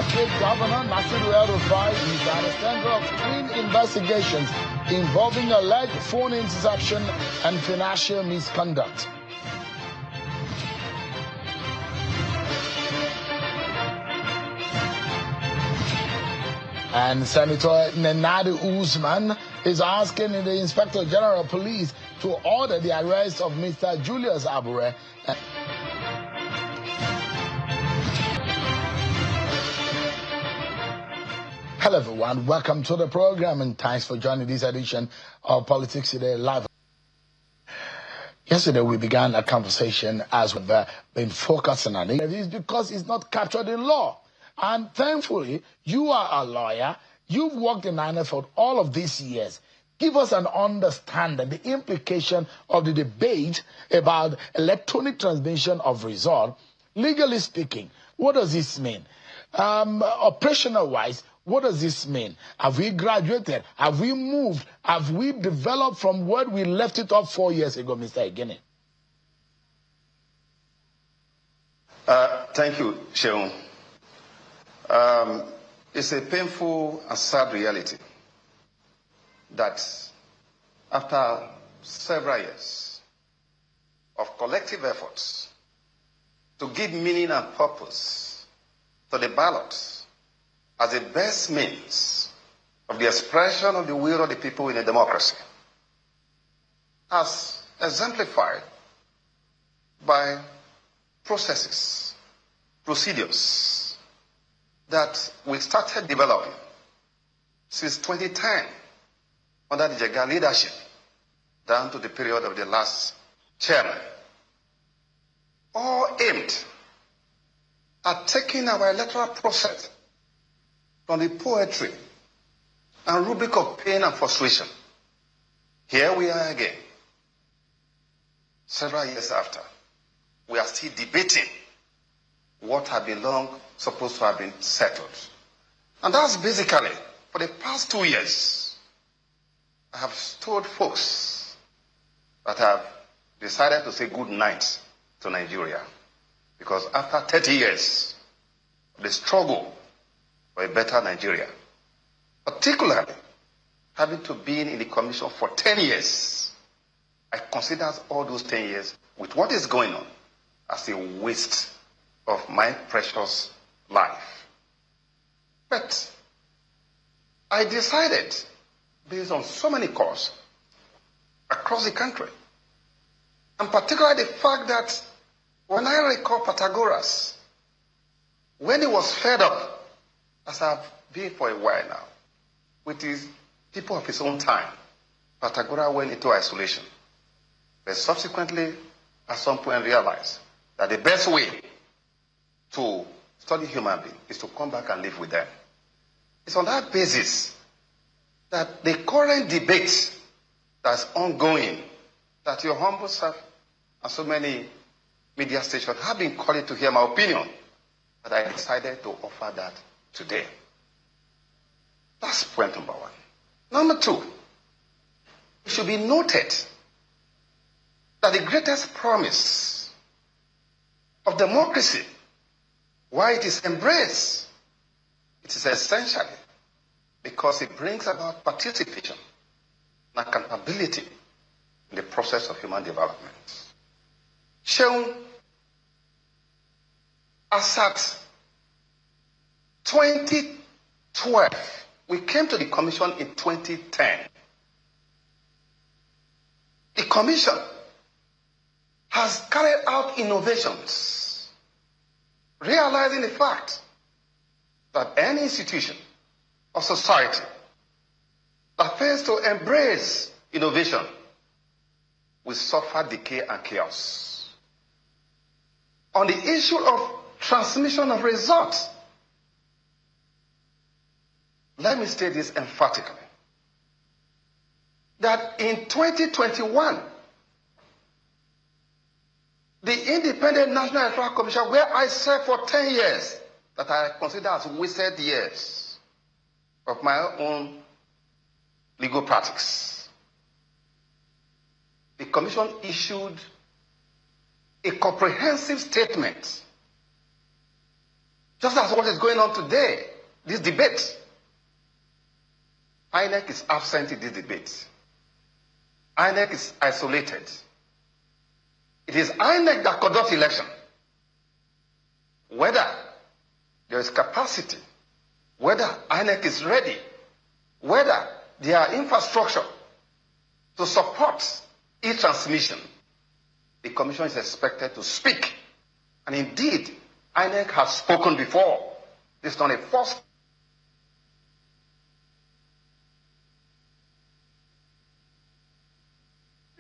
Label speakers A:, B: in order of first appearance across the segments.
A: State Governor El-Rufai is at the center of twin investigations involving alleged phone interception and financial misconduct. And Senator Nenadi Usman is asking the Inspector General of Police to order the arrest of Mr. Julius Abure. Hello everyone, welcome to the program and thanks for joining this edition of Politics Today Live. Yesterday we began a conversation as we've been focusing on it. It's because it's not captured in law. And thankfully, you are a lawyer. You've worked in NFL all of these years. Give us an understanding, the implication of the debate about electronic transmission of result. Legally speaking, what does this mean? Operational-wise, what does this mean? Have we graduated? Have we moved? Have we developed from where we left it off 4 years ago, Mr. Egene?
B: Thank you, Sheon. It's a painful and sad reality that after several years of collective efforts to give meaning and purpose to the ballot as the best means of the expression of the will of the people in a democracy, as exemplified by processes, procedures that we started developing since 2010 under the Jaga leadership down to the period of the last chairman, all aimed at taking our electoral process from the poetry and rubric of pain and frustration. Here we are again, several years after. We are still debating what had been long supposed to have been settled. And that's basically, for the past 2 years, I have told folks that I have decided to say good night to Nigeria. Because after 30 years of the struggle for a better Nigeria, particularly having to be in the commission for 10 years, I consider all those 10 years with what is going on as a waste of my precious life. But I decided, based on so many calls across the country, and particularly the fact that when I recall Pythagoras, when he was fed up, as I've been for a while now, with his people of his own time, Pythagoras went into isolation. But subsequently, at some point, realized that the best way to study human beings is to come back and live with them. It's on that basis that the current debate that's ongoing, that your humble self and so many media stations have been calling to hear my opinion, that I decided to offer that today. That's point number one. Number two, it should be noted that the greatest promise of democracy, why it is embraced, it is essentially because it brings about participation and accountability in the process of human development. Shown as at 2012, we came to the commission in 2010. The commission has carried out innovations, realizing the fact that any institution or society that fails to embrace innovation will suffer decay and chaos. On the issue of transmission of results, let me state this emphatically, that in 2021, the Independent National Electoral Commission, where I served for 10 years, that I consider as wasted years of my own legal practice, the commission issued a comprehensive statement Just as what is going on today, this debate. INEC is absent in this debate. INEC is isolated. It is INEC that conducts election. Whether there is capacity, whether INEC is ready, whether there are infrastructure to support e-transmission, the Commission is expected to speak. And indeed, INEC has spoken before. This is not a first.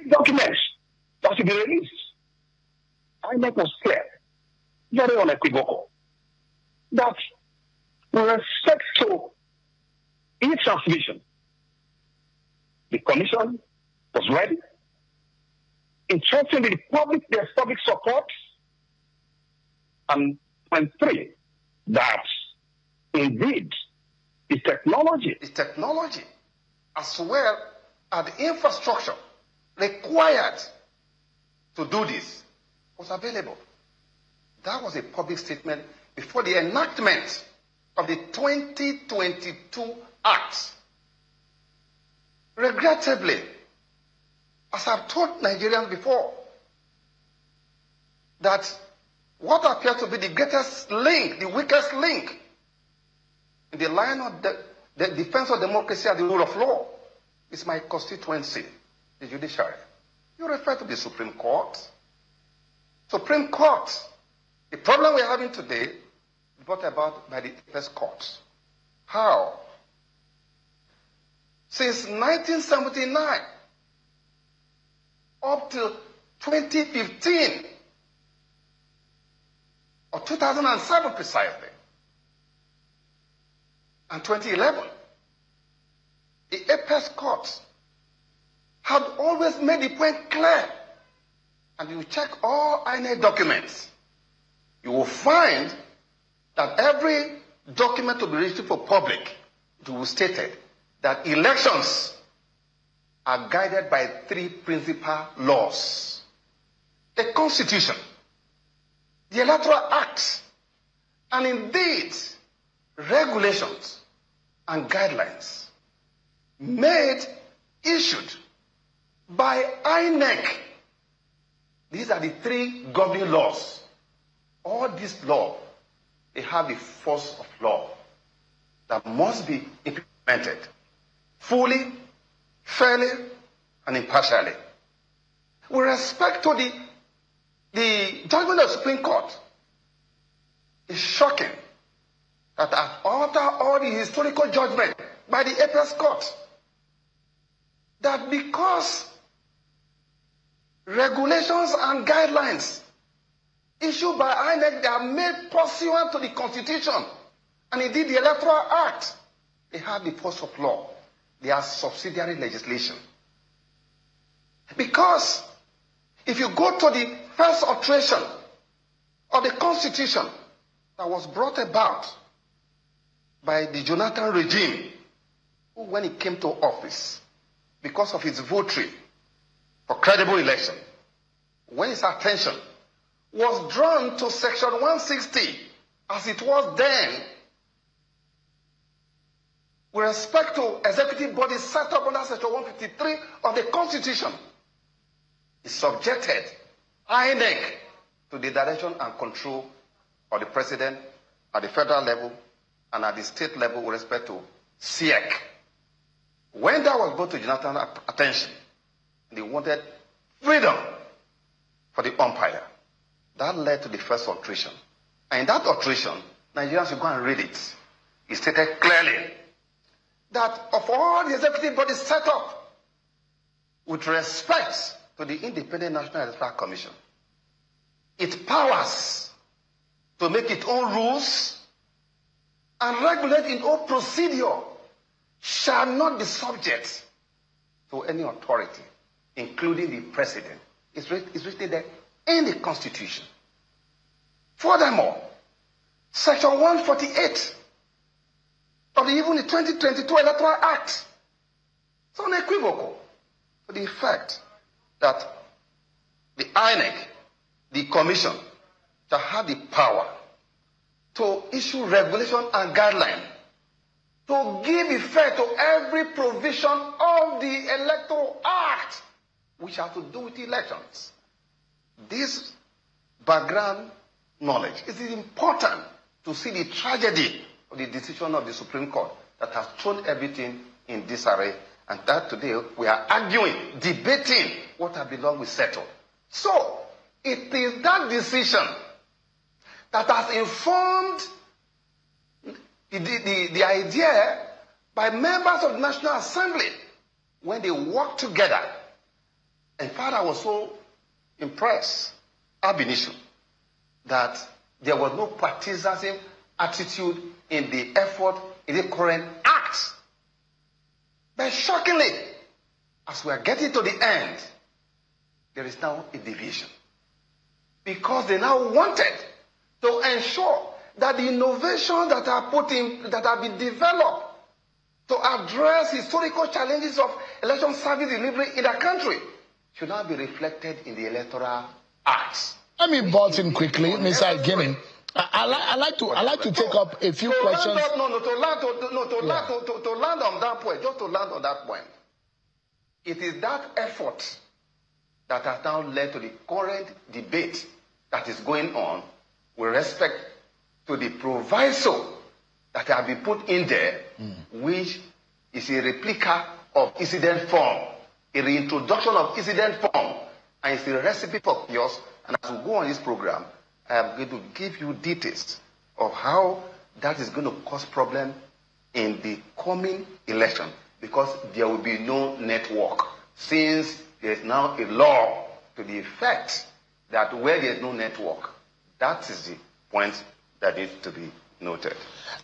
C: Documents that should be released. INEC was clear, very unequivocal, that with respect to e-transmission, the Commission was ready, entrusting the public their public support, and three, that indeed the technology
B: as well as the infrastructure required to do this was available. That was a public statement before the enactment of the 2022 Act. Regrettably, as I've told Nigerians before, that what appears to be the greatest link, the weakest link in the line of the defense of democracy and the rule of law is my constituency, the judiciary. You refer to the Supreme Court. Supreme Court, the problem we're having today is brought about by the first court. How? Since 1979 up till 2015, or 2007 precisely, and 2011, the apex court had always made the point clear. And you check all INEC documents, you will find that every document to be released for public, it will state that elections are guided by three principal laws: the Constitution, the Electoral Act, and indeed regulations and guidelines issued by INEC. These are the three governing laws. All these laws, they have the force of law that must be implemented fully, fairly, and impartially. With respect to the judgment of the Supreme Court, it's shocking that after all the historical judgment by the apex court, that because regulations and guidelines issued by INEC, they are made pursuant to the Constitution and indeed the Electoral Act, they have the force of law. They are subsidiary legislation. Because if you go to the first alteration of the Constitution that was brought about by the Jonathan regime, who, when he came to office, because of his votary for credible election, when his attention was drawn to Section 160, as it was then, with respect to executive bodies set up under Section 153 of the Constitution, he subjected INEC to the direction and control of the president at the federal level and at the state level with respect to SIEC. When that was brought to Jonathan's attention, they wanted freedom for the umpire. That led to the first alteration. And in that alteration, Nigerians should go and read it. It stated clearly that of all the executive bodies set up with respect to the Independent National Electoral Commission, its powers to make its own rules and regulate its own procedure shall not be subject to any authority, including the president. It's written there in the Constitution. Furthermore, Section 148 of even the 2022 Electoral Act is unequivocal to the effect that the INEC, the Commission, shall have the power to issue regulation and guideline to give effect to every provision of the Electoral Act which has to do with elections. This background knowledge is important to see the tragedy of the decision of the Supreme Court that has thrown everything in disarray, and that today we are arguing, debating what has belonged with settled. So, it is that decision that has informed the idea by members of the National Assembly when they worked together. In fact, I was so impressed, ab initio, that there was no partisan attitude in the effort in the current act. But shockingly, as we are getting to the end, there is now a division. Because they now wanted to ensure that the innovations that are that have been developed to address historical challenges of election service delivery in the country should now be reflected in the Electoral Act.
A: Let me butt in quickly, Mr. Iginning. I like to take up a few questions.
B: To land on that point, just to land on that point. It is that effort that has now led to the current debate that is going on with respect to the proviso that have been put in there, which is a replica of incident form, a reintroduction of incident form, and it's a recipe for chaos. And as we go on this program, I am going to give you details of how that is going to cause problem in the coming election, because there will be no network, since there is now a law to the effect that where there is no network, that is the point that needs to be noted.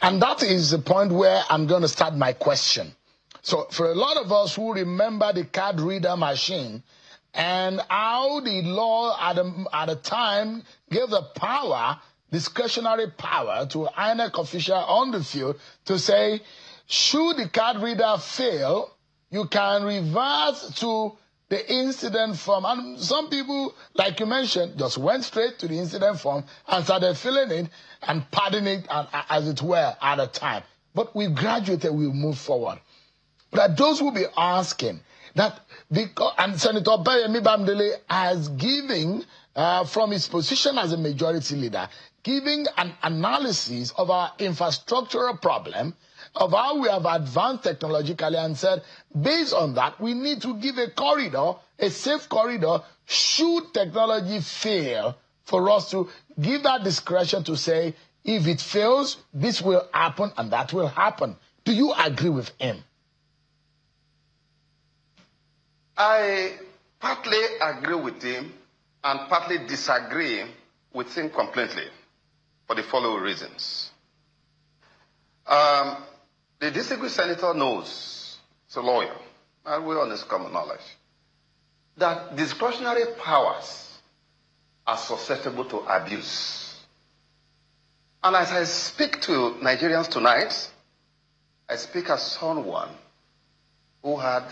A: And that is the point where I'm going to start my question. So for a lot of us who remember the card reader machine and how the law at the time gave the power, discretionary power, to INEC official on the field to say, should the card reader fail, you can reverse to the incident form. And some people, like you mentioned, just went straight to the incident form and started filling it and padding it, as it were, at a time. But we graduated, we moved forward. But those will be asking that, because, and Senator Bayemi Bamdele has given, from his position as a majority leader, giving an analysis of our infrastructural problem, of how we have advanced technologically, and said, based on that, we need to give a corridor, a safe corridor, should technology fail, for us to give that discretion to say, if it fails, this will happen and that will happen. Do you agree with him?
B: I partly agree with him and partly disagree with him completely for the following reasons. The distinguished senator knows, he's a lawyer, and we're on this common knowledge, that discretionary powers are susceptible to abuse. And as I speak to Nigerians tonight, I speak as someone who had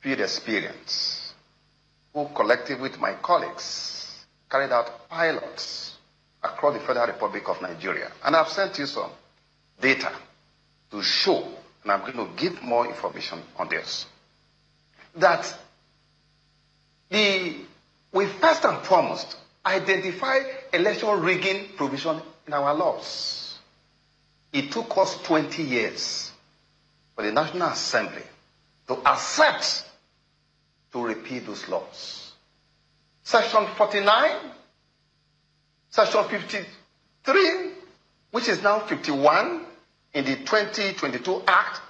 B: field experience, who collectively with my colleagues carried out pilots across the Federal Republic of Nigeria. And I've sent you some data to show, and I'm going to give more information on this, that we first and foremost identify election rigging provision in our laws. It took us 20 years for the National Assembly to accept to repeal those laws. Section 49, Section 53, which is now 51 in the 2022 Act,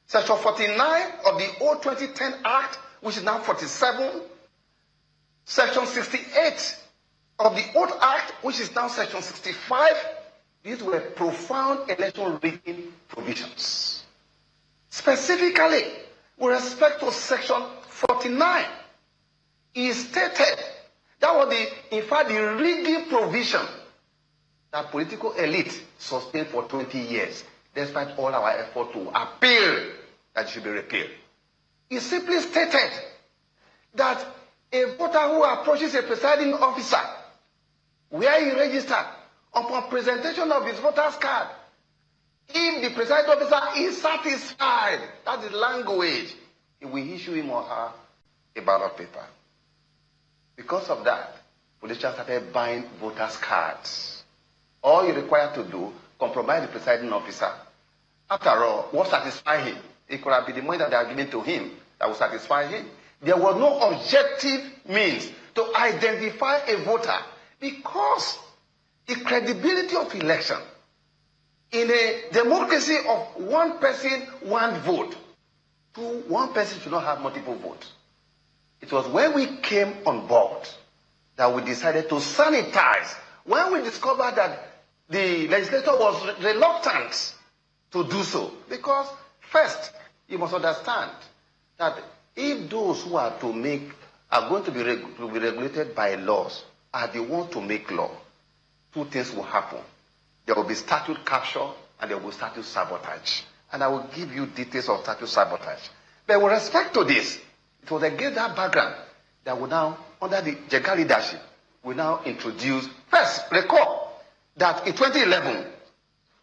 B: Section 49 of the old 2010 Act, which is now 47, Section 68 of the old Act, which is now Section 65, these were profound election rigging provisions. Specifically, with respect to Section 49, it stated that was in fact the rigging provision that political elite sustained for 20 years, despite all our effort to appeal that it should be repealed. It simply stated that a voter who approaches a presiding officer where he registered upon presentation of his voter's card, if the presiding officer is satisfied, that's the language, he will issue him or her a ballot paper. Because of that, politicians started buying voters' cards. All you require to do, compromise the presiding officer. After all, what satisfies him? It could have been the money that they are giving to him that will satisfy him. There was no objective means to identify a voter because the credibility of election in a democracy of one person, one vote, one person should not have multiple votes. It was when we came on board that we decided to sanitize. When we discovered that the legislature was reluctant to do so, because first, you must understand that if those who are going to be regulated by laws are the ones to make law, two things will happen. There will be statute capture and there will be statute sabotage. And I will give you details of statute sabotage. But with respect to this, it was against that background that we now, under the Jega leadership, we now introduce, first, recall that in 2011,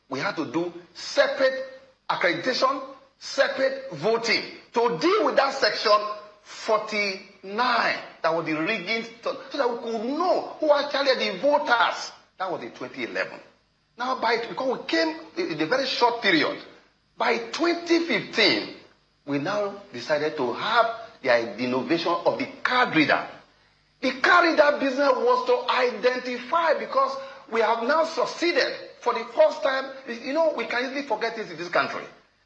B: we had to do separate accreditation, separate voting to deal with that section 49 that was the rigging, so that we could know who actually are the voters. That was in 2011. Now, because we came in a very short period, by 2015, we now decided to have the innovation of the card reader. The card reader business was to identify, because we have now succeeded for the first time. You know, we can easily forget this in this country,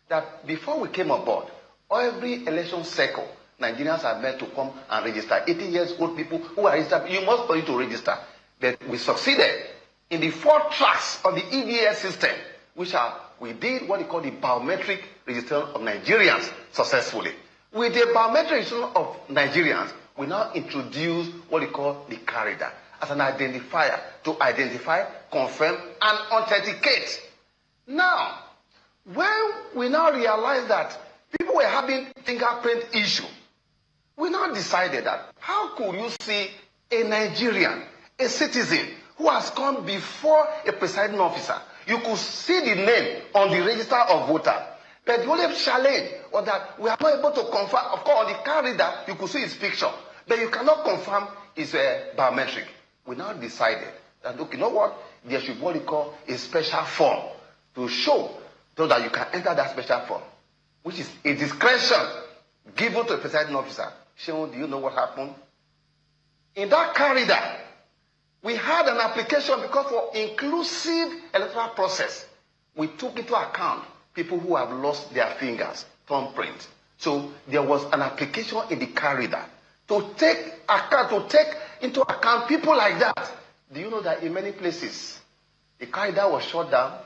B: that before we came on board, every election cycle, Nigerians are meant to come and register. 18 years old people who are registered, you must need to register. But we succeeded in the 4 tracks of the EBS system, we did what we call the biometric registration of Nigerians successfully. With the biometric registration of Nigerians, we now introduce what we call the card reader as an identifier to identify, confirm, and authenticate. Now, when we now realize that people were having fingerprint issue, we now decided that how could you see a Nigerian, a citizen, who has come before a presiding officer? You could see the name on the register of voter. But the only challenge was that we are not able to confirm. Of course, on the card reader, you could see his picture, but you cannot confirm his biometric. We now decided that, look, you know what? There should be what we call a special form to show so that you can enter that special form, which is a discretion given to the presiding officer. Sheon, do you know what happened? In that card reader, we had an application because for inclusive electoral process, we took into account people who have lost their fingers, thumbprint. So there was an application in the card reader to take into account people like that. Do you know that in many places, the card reader was shut down?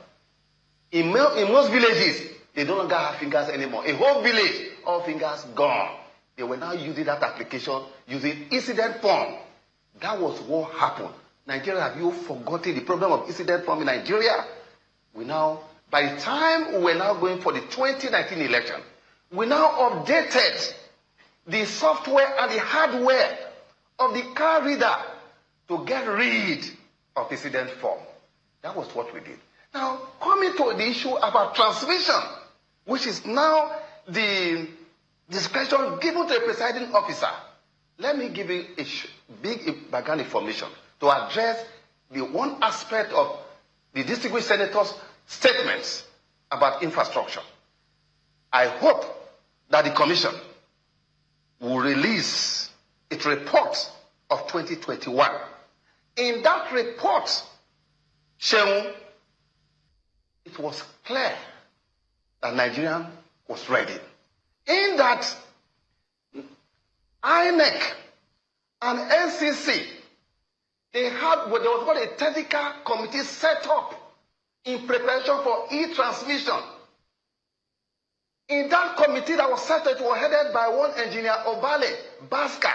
B: In most villages, they no longer have fingers anymore. A whole village, all fingers gone. They were now using that application, using incident form. That was what happened. Nigeria, have you forgotten the problem of incident form in Nigeria? By the time we were now going for the 2019 election, we now updated the software and the hardware of the card reader to get rid of incident form. That was what we did. Now, coming to the issue about transmission, which is now the discretion given to the presiding officer, let me give you a big background information to address the one aspect of the distinguished senator's statements about infrastructure. I hope that the commission will release its report of 2021. In that report, Sheon, it was clear that Nigeria was ready. In that, INEC and NCC, there was what a technical committee set up in preparation for e-transmission. In that committee that was set up, it was headed by one engineer, Obale Baska,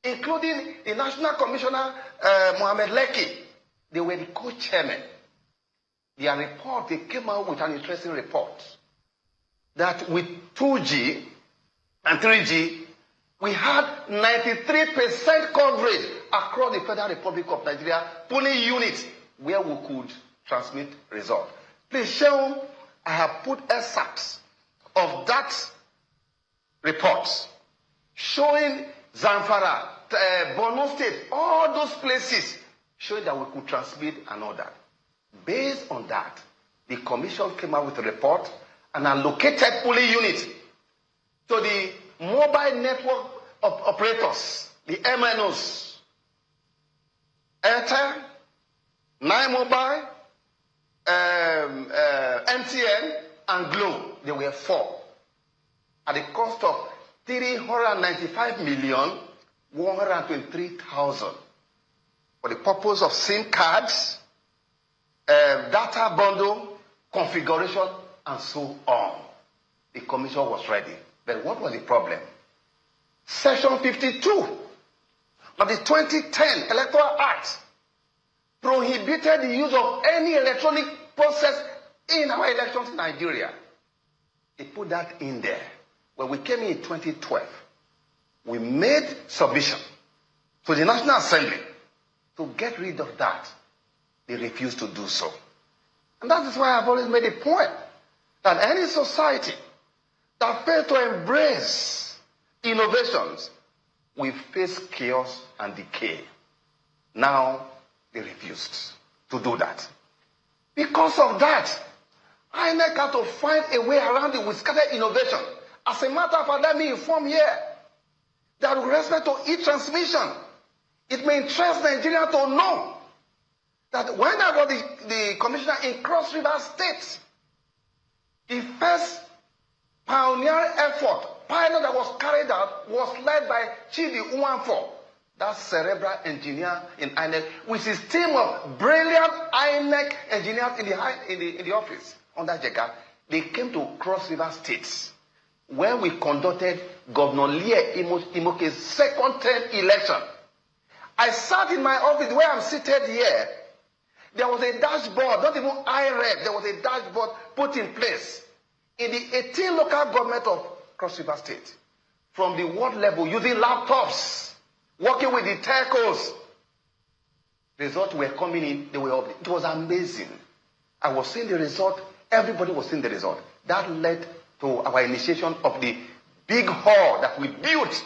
B: including the National Commissioner, Mohamed Leki. They were the co-chairmen. Their report, they came out with an interesting report that with 2G and 3G, we had 93% coverage across the Federal Republic of Nigeria. Polling units where we could transmit result. Please show, I have put excerpts of that report showing Zamfara, Borno State, all those places, showing that we could transmit and all that. Based on that, the commission came out with a report and allocated polling units to the mobile network of operators, the MNOs, Airtel, Nine Mobile, MTN, and Glo. There were 4. At the cost of 395,123,000 for the purpose of SIM cards, data bundle, configuration, and so on. The commission was ready. But what was the problem? Section 52 of the 2010 Electoral Act prohibited the use of any electronic process in our elections in Nigeria. They put that in there. When we came in 2012, we made submission to the National Assembly to get rid of that. They refused to do so. And that is why I've always made a point that any society that fails to embrace innovations will face chaos and decay. Now, they refused to do that. Because of that, INEC had to find a way around it with scattered innovation. As a matter of fact, let me inform here that with respect to e-transmission, it may interest Nigeria to know that when I was the commissioner in Cross River State, the first pioneer effort, pilot that was carried out, was led by Chidi Uwanfo, that cerebral engineer in INEC, with his team of brilliant INEC engineers in the office under Jega. They came to Cross River State when we conducted Governor Lie Imoke's second term election. I sat in my office where I'm seated here. There was a dashboard, not even I read, there was a dashboard put in place in the 18 local government of Cross River State. From the ward level, using laptops, working with the telcos. Results were coming in, they were it was amazing. I was seeing the result, everybody was seeing the result. That led to our initiation of the big hall that we built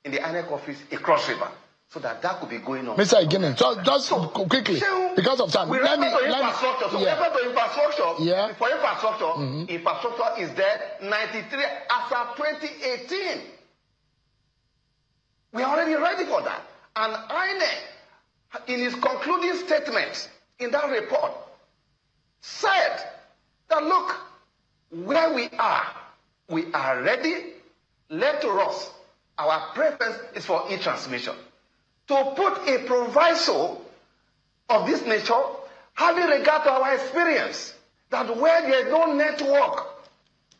B: in the INEC office across River, so that could be going on.
A: Mr. Iginin, just quickly, because of time.
B: We refer to infrastructure. So
A: yeah.
B: refer to infrastructure.
A: Yeah.
B: For infrastructure, infrastructure is there 93 as of 2018. We are already ready for that. And INEC, in his concluding statement in that report, said that look, where we are ready. Left to us, our preference is for e-transmission. To put a proviso of this nature, having regard to our experience, that where there is no network,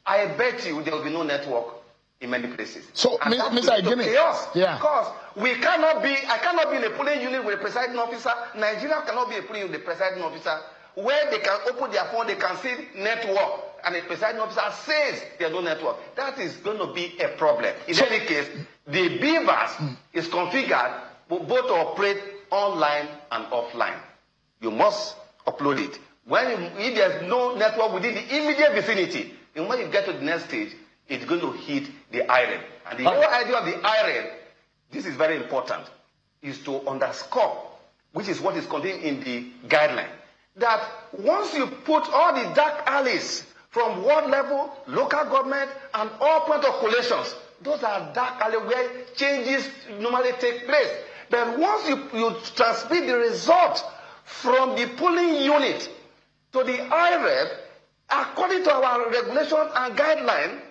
B: I bet you there will be no network in many places. So,
A: Mr. Iginin,
B: yeah. Because I cannot be in a polling unit with a presiding officer. Nigeria cannot be a polling unit with a presiding officer where they can open their phone, they can see network, and the presiding officer says there's no network. That is going to be a problem. In any case, the beavers is configured both to operate online and offline. You must upload it. If there's no network within the immediate vicinity, and when you get to the next stage, it's going to hit the IREM. And the whole idea of the IREM, this is very important, is to underscore, which is what is contained in the guideline, that once you put all the dark alleys from ward level, local government, and all points of collations, those are dark alleys where changes normally take place. But once you transmit the result from the polling unit to the IREF, according to our regulation and guideline,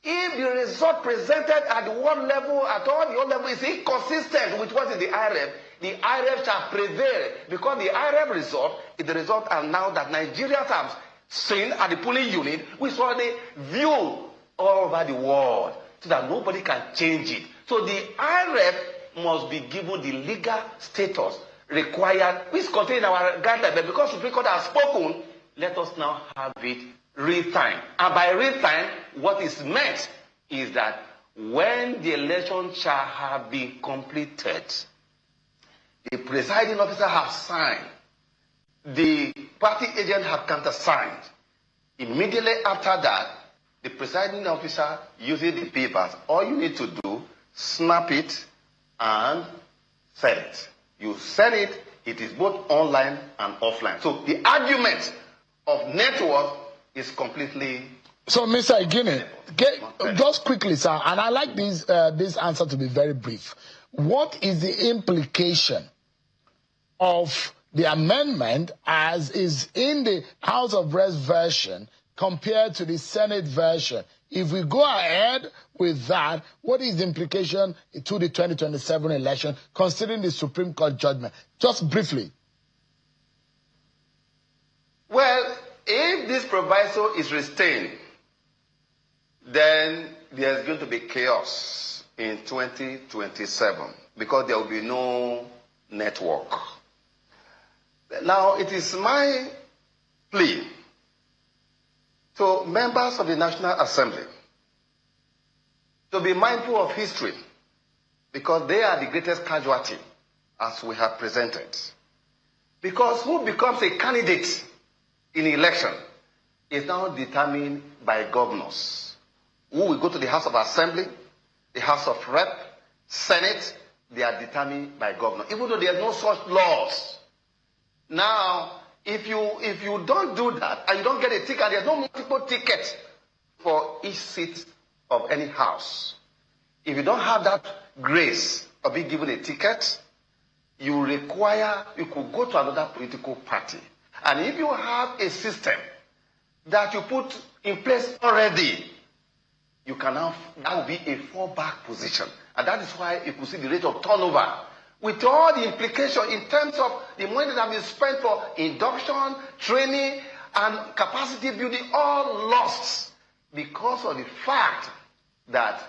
B: if the result presented at the ward level, at all the other level, is inconsistent with what is the IREF shall prevail, because the IREF result is the result and now that Nigerians have seen at the polling unit, which is already viewed all over the world, so that nobody can change it. So the IREF must be given the legal status required, which is contained in our guideline. But because Supreme Court has spoken, let us now have it real time. And by real time, what is meant is that when the election shall have been completed, the presiding officer has signed the party agent had countersigned. Immediately after that, the presiding officer uses the papers. All you need to do, snap it and send it. You send it, it is both online and offline. So the argument of network is completely...
A: So, Mr. Igini, just quickly, sir, and I like this answer to be very brief. What is the implication of the amendment as is in the House of Reps version compared to the Senate version? If we go ahead with that, what is the implication to the 2027 election, considering the Supreme Court judgment? Just briefly.
B: Well, if this proviso is retained, then there's going to be chaos in 2027 because there will be no network. Now, it is my plea to members of the National Assembly to be mindful of history because they are the greatest casualty as we have presented. Because who becomes a candidate in election is now determined by governors. Who will go to the House of Assembly, the House of Rep, Senate, they are determined by governor, even though there are no such laws. Now, if you don't do that and you don't get a ticket, there's no multiple tickets for each seat of any house. If you don't have that grace of being given a ticket, you could go to another political party. And if you have a system that you put in place already, you can have, that will be a fallback position. And that is why you could see the rate of turnover. With all the implications in terms of the money that has been spent for induction, training, and capacity building, all lost because of the fact that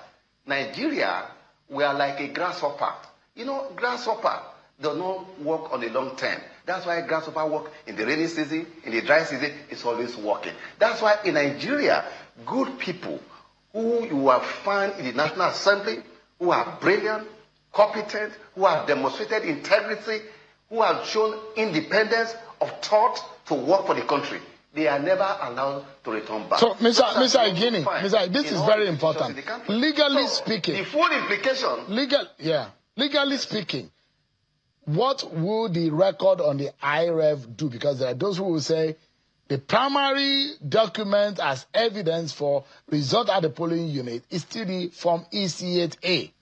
B: Nigeria, we are like a grasshopper. You know, grasshopper does not work on the long term. That's why grasshopper work in the rainy season, in the dry season, it's always working. That's why in Nigeria, good people who you have found in the National Assembly, who are brilliant, competent, who have demonstrated integrity, who have shown independence of thought to work for the country, they are never allowed to return back.
A: So, Mr. Igini, this is very important. Legally speaking,
B: the full implication...
A: Legally speaking, what would the record on the IREF do? Because there are those who will say the primary document as evidence for result at the polling unit is still the Form EC8A.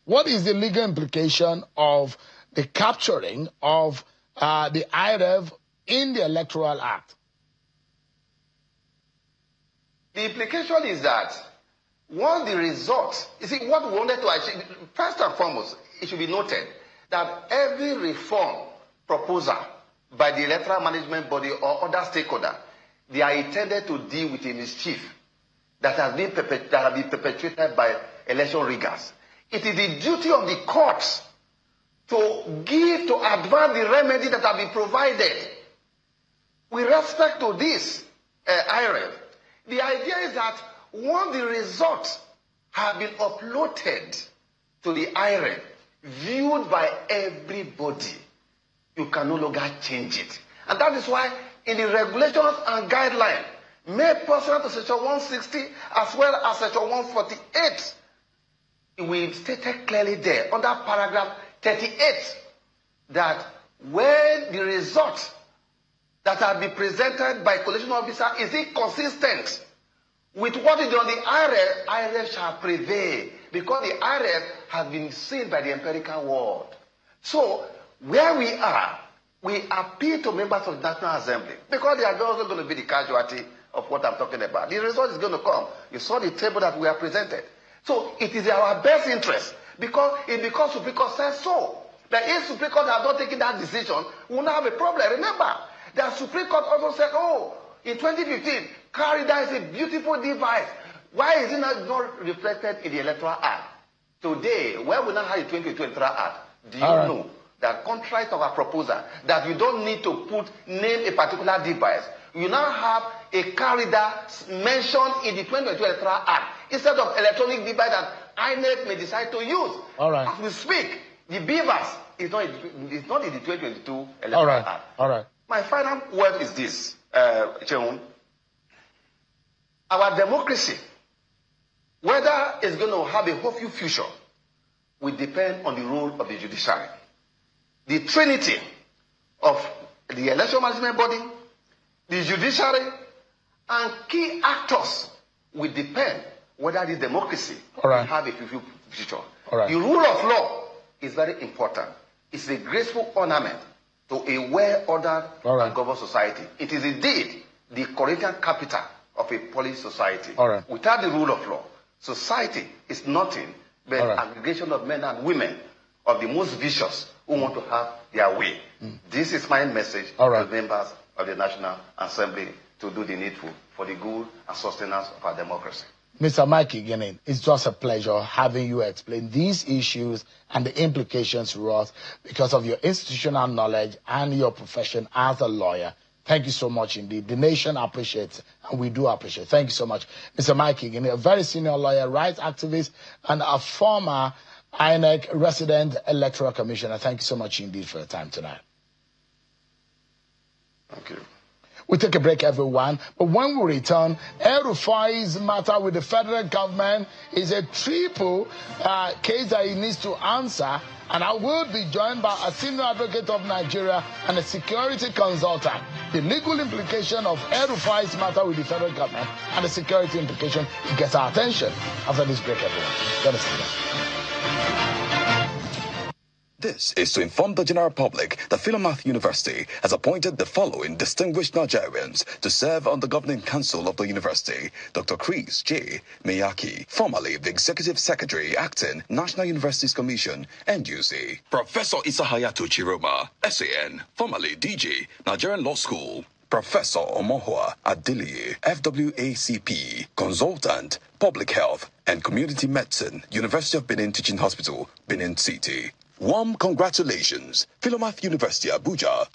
A: What is the legal implication of the capturing of the IREF in the Electoral Act?
B: The implication is that once the result, you see, what we wanted to achieve, first and foremost, it should be noted that every reform proposal by the electoral management body or other stakeholder, they are intended to deal with a mischief that has been perpetrated by election riggers. It is the duty of the courts to advance the remedy that have been provided. With respect to this IREF, the idea is that once the results have been uploaded to the IREF, viewed by everybody, you can no longer change it. And that is why in the regulations and guidelines made pursuant to Section 160 as well as Section 148, we stated clearly there under paragraph 38 that when the result that have been presented by collation officer is inconsistent with what is on the IREF, IREF shall prevail because the IREF has been seen by the empirical world. So where we are, we appeal to members of the National Assembly because they are also going to be the casualty of what I'm talking about. The result is going to come. You saw the table that we have presented. So it is our best interest because Supreme Court says so. That if Supreme Court has not taken that decision, we will not have a problem. Remember, the Supreme Court also said, in 2015, car reader is a beautiful device. Why is it not reflected in the Electoral Act? Today, where we now have the 2020 Electoral Act, do you know that contrary to our proposal, that you don't need to name a particular device, you now have a car reader mentioned in the 2022 Electoral Act instead of electronic device that INEC may decide to use. As we speak, the BVAS is not in the 2022 Electoral Act. My final word is this, John. Our democracy, whether it's going to have a hopeful future, will depend on the role of the judiciary. The trinity of the electoral management body, the judiciary, and key actors will depend whether the democracy will have a hopeful future. The rule of law is very important. It's a graceful ornament to a well-ordered and governed society. It is indeed the Corinthian capital of a polis society. Without the rule of law, society is nothing but an aggregation of men and women of the most vicious who want to have their way. This is my message to members of the National Assembly to do the needful for the good and sustenance of our democracy.
A: Mr. Mike Iginin, it's just a pleasure having you explain these issues and the implications to us because of your institutional knowledge and your profession as a lawyer. Thank you so much indeed. The nation appreciates, and we do appreciate. Thank you so much. Mr. Mike Iginin, a very senior lawyer, rights activist, and a former INEC resident electoral commissioner. Thank you so much indeed for your time tonight.
B: Thank you.
A: We'll take a break, everyone. But when we return, El-Rufai's matter with the federal government is a triple case that he needs to answer. And I will be joined by a senior advocate of Nigeria and a security consultant. The legal implication of El-Rufai's matter with the federal government and the security implication gets our attention. After this break, everyone. Let us see.
D: This is to inform the general public that Philomath University has appointed the following distinguished Nigerians to serve on the governing council of the university. Dr. Chris J. Miyaki, formerly the Executive Secretary, Acting National Universities Commission, NUC. Professor Isahayato Chiroma, SAN, formerly DG, Nigerian Law School. Professor Omohua Adiliye, FWACP, Consultant, Public Health and Community Medicine, University of Benin Teaching Hospital, Benin City. Warm congratulations, Philomath University, Abuja.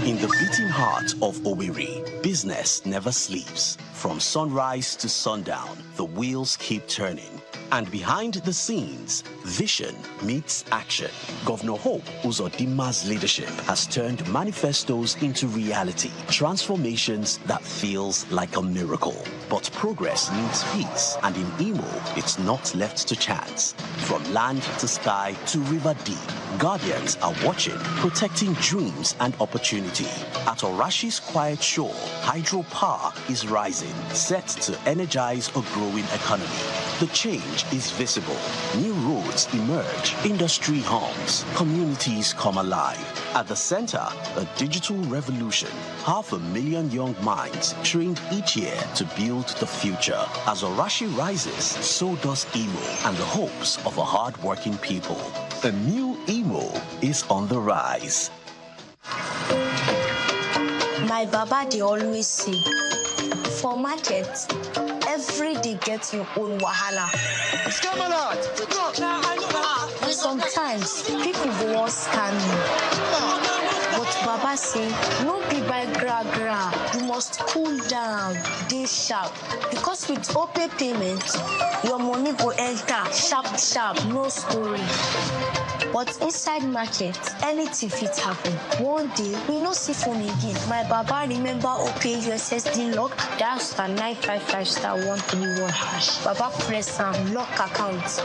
E: In the beating heart of Owerri, business never sleeps. From sunrise to sundown, the wheels keep turning. And behind the scenes, vision meets action. Governor Hope Uzodima's leadership has turned manifestos into reality, transformations that feels like a miracle. But progress needs peace, and in Imo, it's not left to chance. From land to sky to river deep, guardians are watching, protecting dreams and opportunity. At Orashi's quiet shore, hydropower is rising, set to energize a growing economy. The change is visible. New roads emerge, industry hums, communities come alive. At the center, a digital revolution. 500,000 young minds trained each year to build the future. As Orashi rises, so does Imo and the hopes of a hard-working people. The new Imo is on the rise.
F: My baba, they always say, for market, every day gets your own wahala. Sometimes people go want scam you. But Baba say, no be by gra. You must cool down, dey sharp. Because with OPay payment, your money go enter sharp, no story. But inside market, anything fit happen. One day, we no see phone again. My Baba remember OPay USSD lock, dial *955*131#. Baba press and lock account.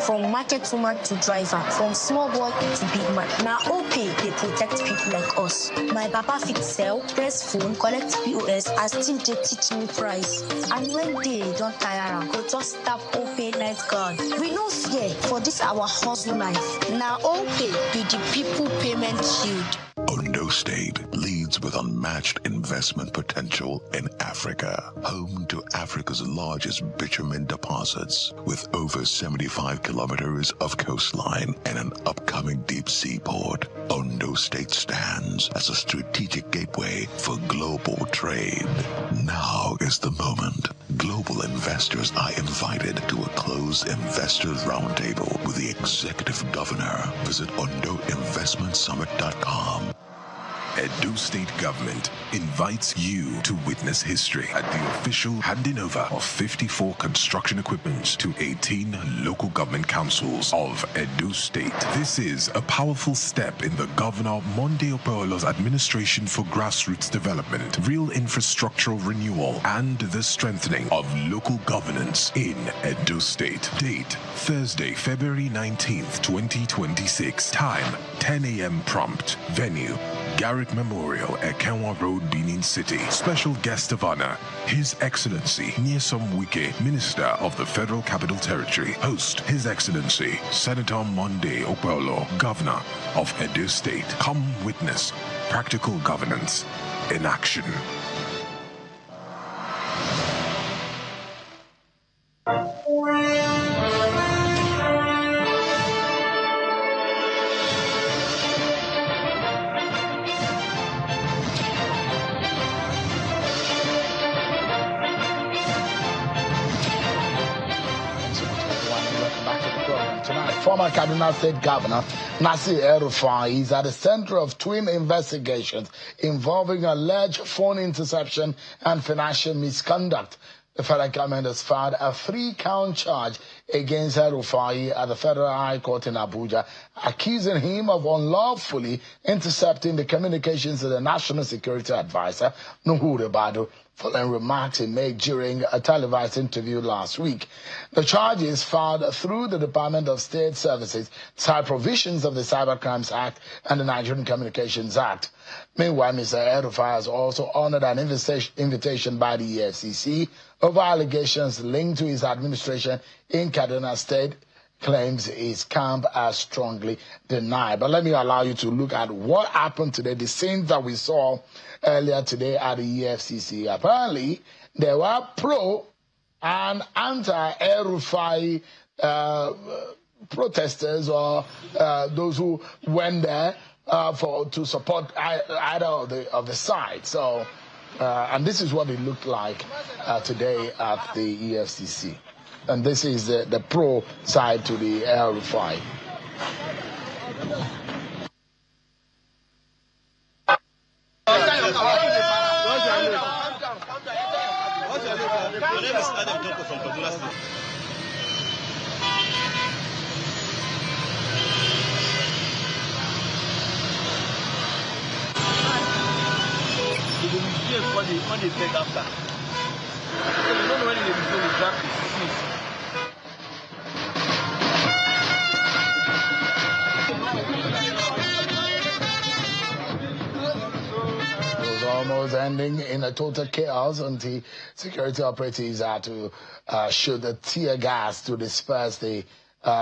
F: From market woman to driver, from small boy to big man. Now OPay, they protect people like us. My Baba fit sell, press phone, collect POS, and still they teach me price. And when they don't tire, go just tap OPay night guard. We no fear for this our hustle life. Now OPay be the people payment shield.
G: Ondo State leads with unmatched investment potential in Africa, home to Africa's largest bitumen deposits, with over 75 kilometers of coastline and an upcoming deep sea port. Ondo State stands as a strategic gateway for global trade. Now is the moment. Global investors are invited to a closed investors roundtable with the executive governor. Visit OndoInvestmentSummit.com. Edo State Government invites you to witness history at the official handing over of 54 construction equipments to 18 local government councils of Edo State. This is a powerful step in the Governor Monday Opeolo's administration for grassroots development, real infrastructural renewal, and the strengthening of local governance in Edo State. Date, Thursday, February 19th, 2026. Time, 10 a.m. prompt. Venue, Garrett Memorial, Ekenwa Road, Benin City. Special guest of honor, His Excellency Nyesom Wike, Minister of the Federal Capital Territory. Host, His Excellency Senator Monday Opeolo, Governor of Edo State. Come witness practical governance in action.
A: Former Kaduna State Governor Nasir El-Rufai is at the center of twin investigations involving alleged phone interception and financial misconduct. The federal government has filed a 3-count charge against El-Rufai at the Federal High Court in Abuja, accusing him of unlawfully intercepting the communications of the National Security Advisor, Nuhu Ribadu, following remarks he made during a televised interview last week. The charge is filed through the Department of State Services, side provisions of the Cybercrimes Act and the Nigerian Communications Act. Meanwhile, Mr. El-Rufai has also honored an invitation by the EFCC over allegations linked to his administration in Kaduna State. Claims his camp has strongly denied. But let me allow you to look at what happened today, the scenes that we saw earlier today at the EFCC. Apparently, there were pro and anti-El-Rufai protesters or those who went there to support either of the sides. So, and this is what it looked like today at the EFCC. And this is the pro side to the El-Rufai. Almost ending in a total chaos until security operatives had to shoot the tear gas to disperse the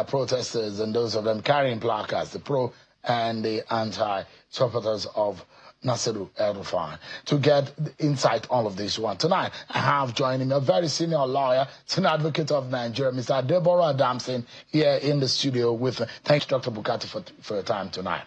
A: protesters and those of them carrying placards, the pro and the anti-supporters of Nasir El-Rufai. To get insight on all of this one tonight, I have joining me a very senior lawyer, senior advocate of Nigeria, Mr. Deborah Adamson, here in the studio with me. Thank you, Dr. Bukati, for your time tonight.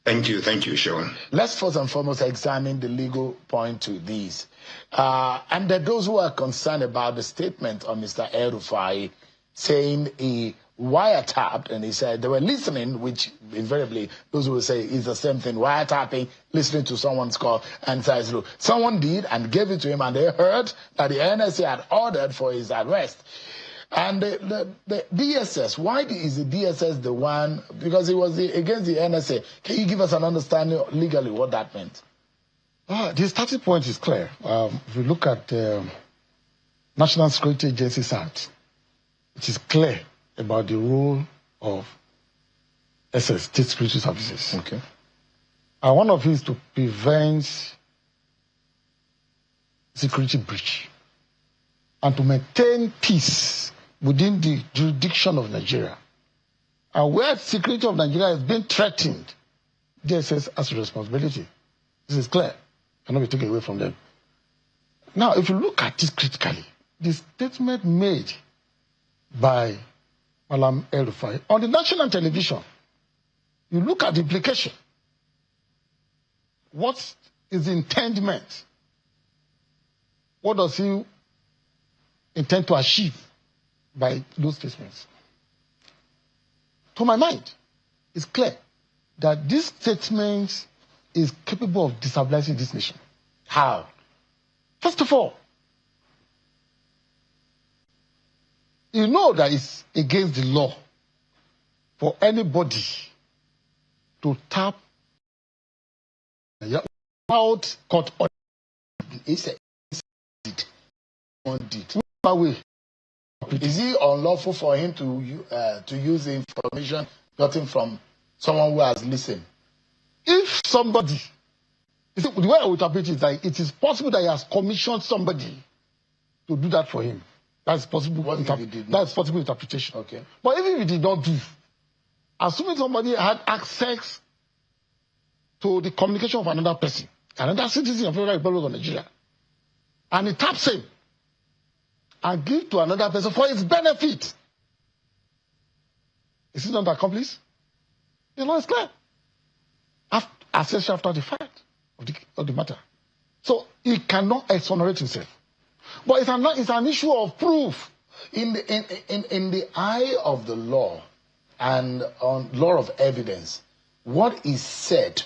H: Thank you, Sean.
A: Let's first and foremost examine the legal point to these. And there are those who are concerned about the statement of Mr. El-Rufai saying he wiretapped, and he said they were listening, which invariably those who will say is the same thing, wiretapping, listening to someone's call, and says, look, someone did and gave it to him, and they heard that the NSA had ordered for his arrest. And the DSS, why is the DSS the one? Because it was against the NSA. Can you give us an understanding legally what that meant?
I: The starting point is clear. If you look at the National Security Agencies Act, it is clear about the role of SS, State Security Services.
A: Okay.
I: One of it is to prevent security breach and to maintain peace within the jurisdiction of Nigeria. And where security of Nigeria is being threatened, DSS has a responsibility. This is clear. Cannot be taken away from them. Now, if you look at this critically, the statement made by Malam El-Rufai on the national television, you look at the implication. What is the intendment? What does he intend to achieve by those statements? To my mind, it's clear that these statements is capable of destabilizing this nation.
A: How?
I: First of all, you know that it's against the law for anybody to tap without court order.
A: It's a did. Is it unlawful for him to use the information gotten from someone who has listened?
I: If somebody, the way I would interpret it is that it is possible that he has commissioned somebody to do that for him. That's possible. That's possible interpretation.
A: Okay.
I: But even if he did not do, assuming somebody had access to the communication of another person, another citizen of the Federal Republic of Nigeria, and he taps him and gives to another person for his benefit, is it not accomplice? The law is clear. Essentially after the fact of the matter. So he cannot exonerate himself. But it's an issue of proof.
A: In the eye of the law and on law of evidence, what is said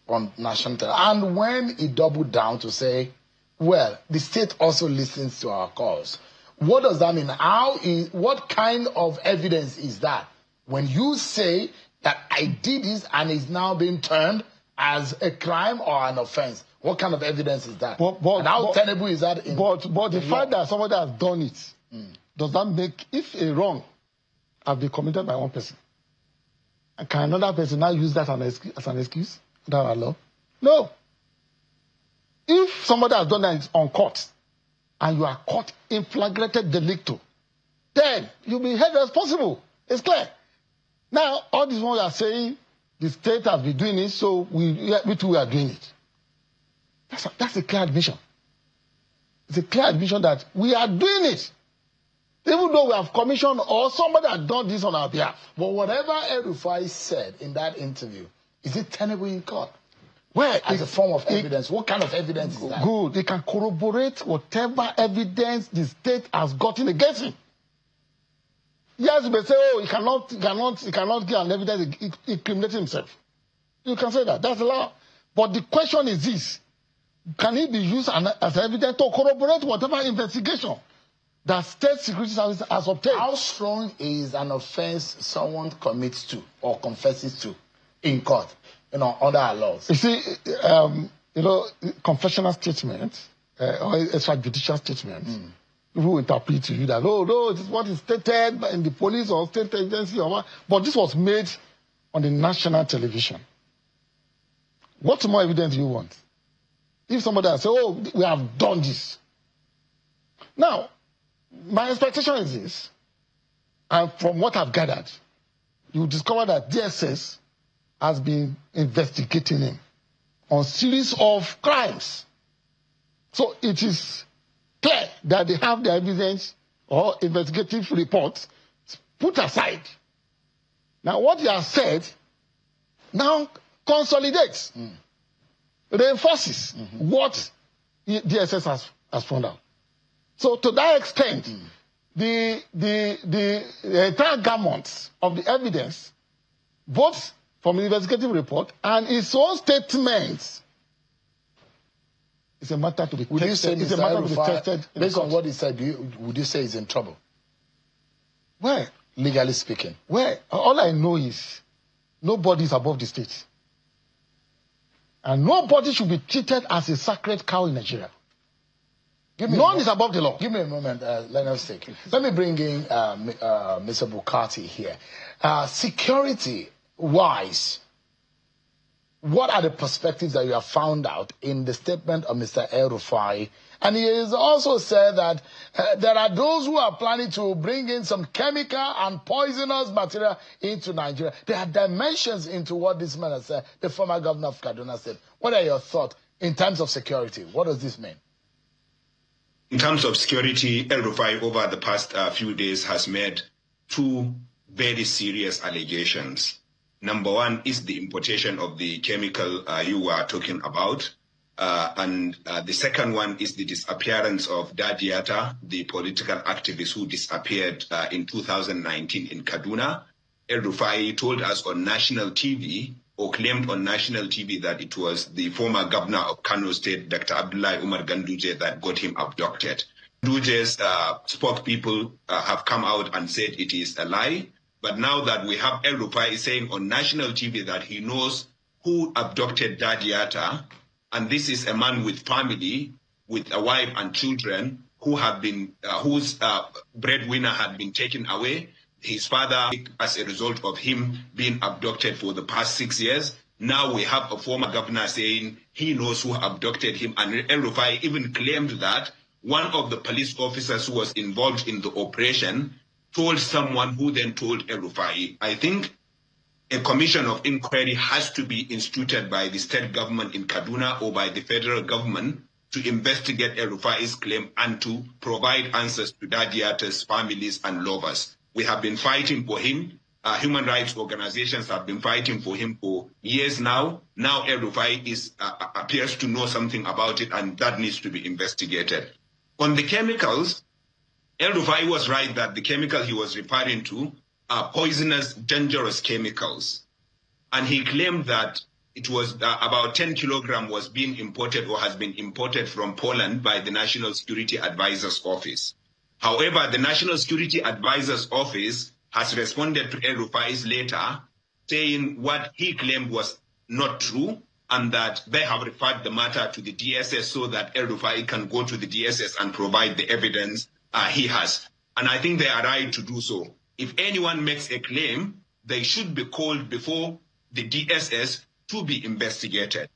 A: on national television, and when he doubled down to say, well, the state also listens to our calls. What does that mean? What kind of evidence is that? When you say that I did this and it's now being termed as a crime or an offense, what kind of evidence is that? And how tenable is that?
I: But the fact that somebody has done it, does that make, if a wrong has been committed by one person, can another person now use that as an excuse? Under our law? No. If somebody has done that on court, and you are caught in flagrante delicto, then you'll be held responsible. It's clear. Now, all this one you are saying, the state has been doing it, so we too are doing it. That's a clear admission. It's a clear admission that we are doing it. Even though we have commissioned or somebody has done this on our behalf.
A: But whatever El-Rufai said in that interview, is it tenable in court?
I: Well,
A: as a form of evidence. What kind of evidence is that?
I: Good. They can corroborate whatever evidence the state has gotten against him. Yes, you may say, oh, he cannot give an evidence incriminating himself. You can say that. That's the law. But the question is this. Can it be used as evidence to corroborate whatever investigation that state security service has obtained?
A: How strong is an offense someone commits to or confesses to in court, under our laws?
I: You see, confessional statement or extrajudicial statement, people will interpret to you that, oh, no, this is what is stated in the police or state agency or what. But this was made on the national television. What more evidence do you want? If somebody has said, oh, we have done this. Now, my expectation is this, and from what I've gathered, you discover that DSS has been investigating him on series of crimes. So it is clear that they have the evidence or investigative reports put aside. Now, what he has said now consolidates, reinforces what DSS has found out. So to that extent, the entire gamut of the evidence, both from the investigative report and his own statements, it's a matter to be tested. It's a matter to be tested.
A: Based on what he said, would you say he's in trouble?
I: Well,
A: legally speaking.
I: Well, all I know is nobody is above the state. And nobody should be treated as a sacred cow in Nigeria. None is above the law.
A: Give me a moment, Leonard Stick. Let me bring in Mr. Bukati here. Security-wise, what are the perspectives that you have found out in the statement of Mr. El-Rufai? And he has also said that there are those who are planning to bring in some chemical and poisonous material into Nigeria. There are dimensions into what this man has said, the former governor of Kaduna said. What are your thoughts in terms of security? What does this mean?
H: In terms of security, El-Rufai over the past few days has made two very serious allegations. Number one is the importation of the chemical you were talking about. And the second one is the disappearance of Dadiata, the political activist who disappeared in 2019 in Kaduna. El-Rufai told us on national TV or claimed on national TV that it was the former governor of Kano State, Dr. Abdullahi Umar Ganduje, that got him abducted. Ganduje's spokespeople have come out and said it is a lie. But now that we have El-Rufai saying on national TV that he knows who abducted Dadiata, and this is a man with family, with a wife and children, who have been, whose breadwinner had been taken away, his father, as a result of him being abducted for the past 6 years. Now we have a former governor saying he knows who abducted him, and El-Rufai even claimed that one of the police officers who was involved in the operation told someone who then told El-Rufai. I think a commission of inquiry has to be instituted by the state government in Kaduna or by the federal government to investigate El-Rufai's claim and to provide answers to Dadiata's families and lovers. We have been fighting for him. Human rights organizations have been fighting for him for years now. Now El-Rufai appears to know something about it, and that needs to be investigated. On the chemicals, El-Rufai was right that the chemical he was referring to are poisonous, dangerous chemicals. And he claimed that it was about 10 kilograms was being imported or has been imported from Poland by the National Security Advisor's Office. However, the National Security Advisor's Office has responded to El-Rufai's letter saying what he claimed was not true, and that they have referred the matter to the DSS so that El-Rufai can go to the DSS and provide the evidence he has. And I think they are right to do so. If anyone makes a claim, they should be called before the DSS to be investigated.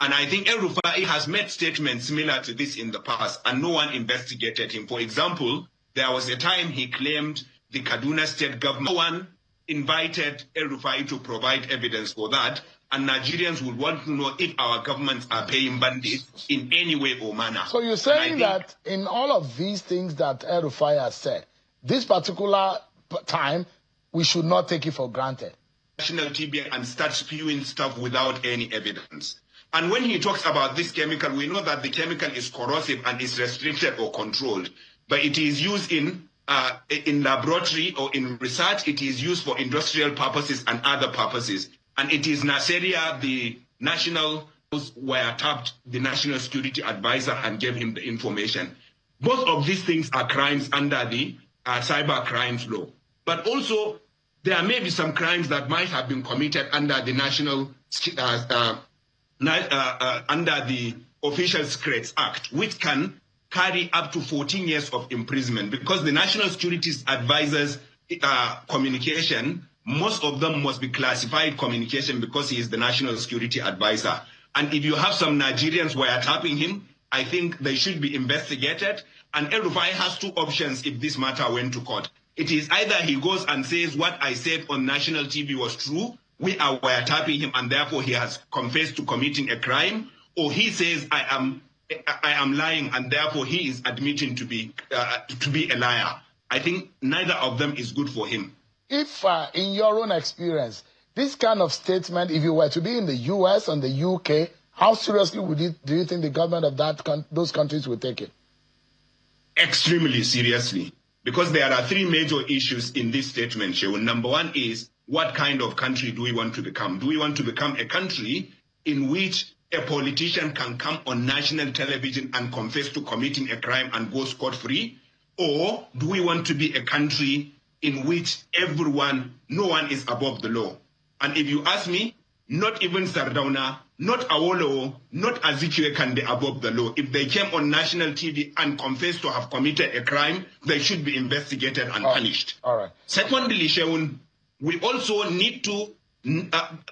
H: And I think El-Rufai has made statements similar to this in the past, and no one investigated him. For example, there was a time he claimed the Kaduna state government, no one invited El-Rufai to provide evidence for that, and Nigerians would want to know if our governments are paying bandits in any way or manner.
A: So you're saying that in all of these things that El-Rufai has said, this particular time, we should not take it for granted.
H: National TV and start spewing stuff without any evidence. And when he talks about this chemical, we know that the chemical is corrosive and is restricted or controlled, but it is used in laboratory or in research. It is used for industrial purposes and other purposes. And it is Nasseria, the national, wiretapped the National Security Advisor and gave him the information. Both of these things are crimes under the cyber crimes law. But also, there may be some crimes that might have been committed under the under the Official Secrets Act, which can carry up to 14 years of imprisonment, because the National Security Advisor's communication, most of them must be classified communication because he is the National Security Advisor. And if you have some Nigerians wiretapping him, I think they should be investigated. And El-Rufai has two options if this matter went to court. It is either he goes and says what I said on national TV was true, we are wiretapping him and therefore he has confessed to committing a crime, or he says I am lying and therefore he is admitting to be a liar. I think neither of them is good for him.
A: If in your own experience, this kind of statement, if you were to be in the US and the UK, how seriously do you think the government of those countries would take it?
H: Extremely seriously. Because there are three major issues in this statement, Shehu. Number one is, what kind of country do we want to become? Do we want to become a country in which a politician can come on national television and confess to committing a crime and go scot-free? Or do we want to be a country in which no one is above the law? And if you ask me, not even Sardauna, not Awolowo, not Azikiwe can be above the law. If they came on national TV and confessed to have committed a crime, they should be investigated and punished.
A: All right.
H: Secondly, Sheun, we also need to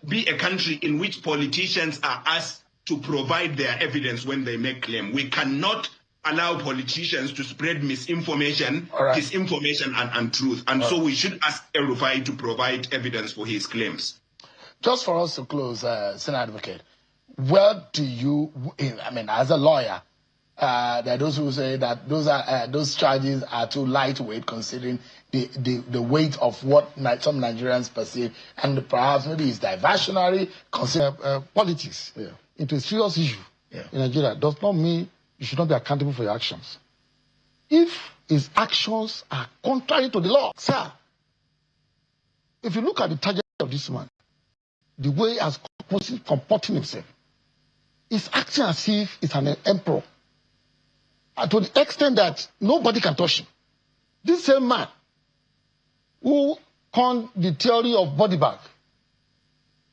H: be a country in which politicians are asked to provide their evidence when they make claim. We cannot allow politicians to spread misinformation, disinformation, and untruth. And so we should ask El-Rufai to provide evidence for his claims.
A: Just for us to close, Senior Advocate, where do you, as a lawyer, there are those who say that those charges are too lightweight considering the weight of what some Nigerians perceive, and perhaps maybe it's diversionary.
I: Politics into a serious issue in Nigeria does not mean you should not be accountable for your actions. If his actions are contrary to the law, sir, if you look at the target of this man, the way he has comporting himself, he's acting as if he's an emperor. To the extent that nobody can touch him. This same man who coined the theory of body bag,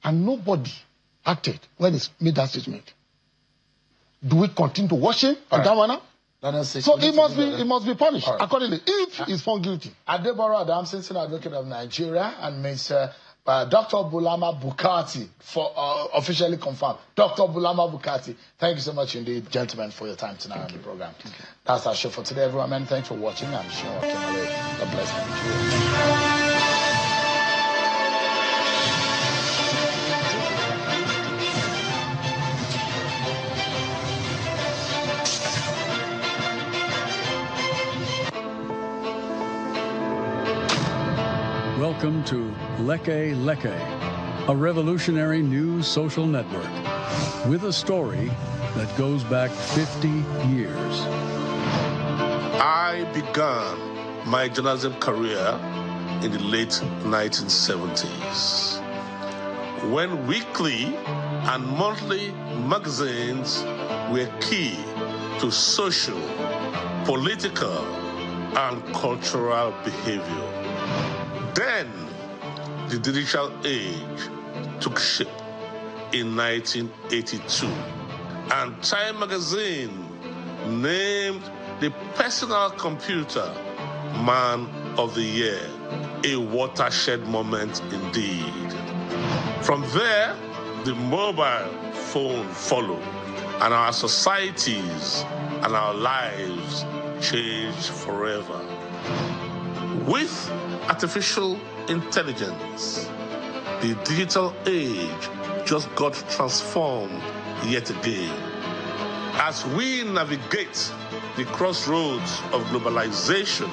I: and nobody acted when he made that statement. Do we continue to watch him on that one? So he must be punished accordingly if he's found guilty.
A: Adeboro Adamson, Senior Advocate of Nigeria, and Mr. Dr. Bulama Bukati, for officially confirmed. Dr. Bulama Bukati, thank you so much indeed, gentlemen, for your time tonight on the program. That's our show for today, everyone. Many thanks for watching. I'm sure God bless Nigeria.
J: Welcome to Leke Leke, a revolutionary news social network with a story that goes back 50 years.
K: I began my journalism career in the late 1970s, when weekly and monthly magazines were key to social, political, and cultural behavior. Then, the digital age took shape in 1982, and Time magazine named the personal computer Man of the Year, a watershed moment indeed. From there, the mobile phone followed, and our societies and our lives changed forever. With artificial intelligence, the digital age just got transformed yet again. As we navigate the crossroads of globalization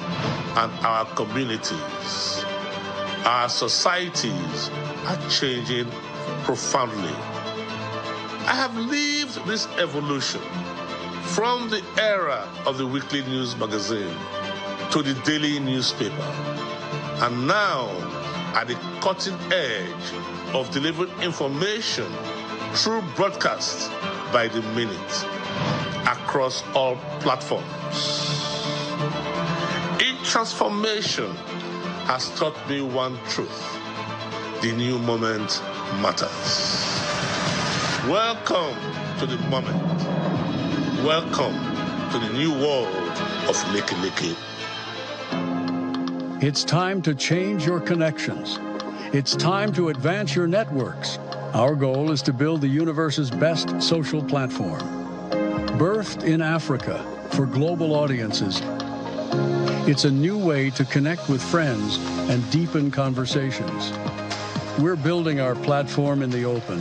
K: and our communities, our societies are changing profoundly. I have lived this evolution from the era of the weekly news magazine to the daily newspaper, and now at the cutting edge of delivering information through broadcast by the minute across all platforms. Each transformation has taught me one truth: the new moment matters. Welcome to the moment. Welcome to the new world of Leke Leke.
J: It's time to change your connections. It's time to advance your networks. Our goal is to build the universe's best social platform. Birthed in Africa for global audiences, it's a new way to connect with friends and deepen conversations. We're building our platform in the open.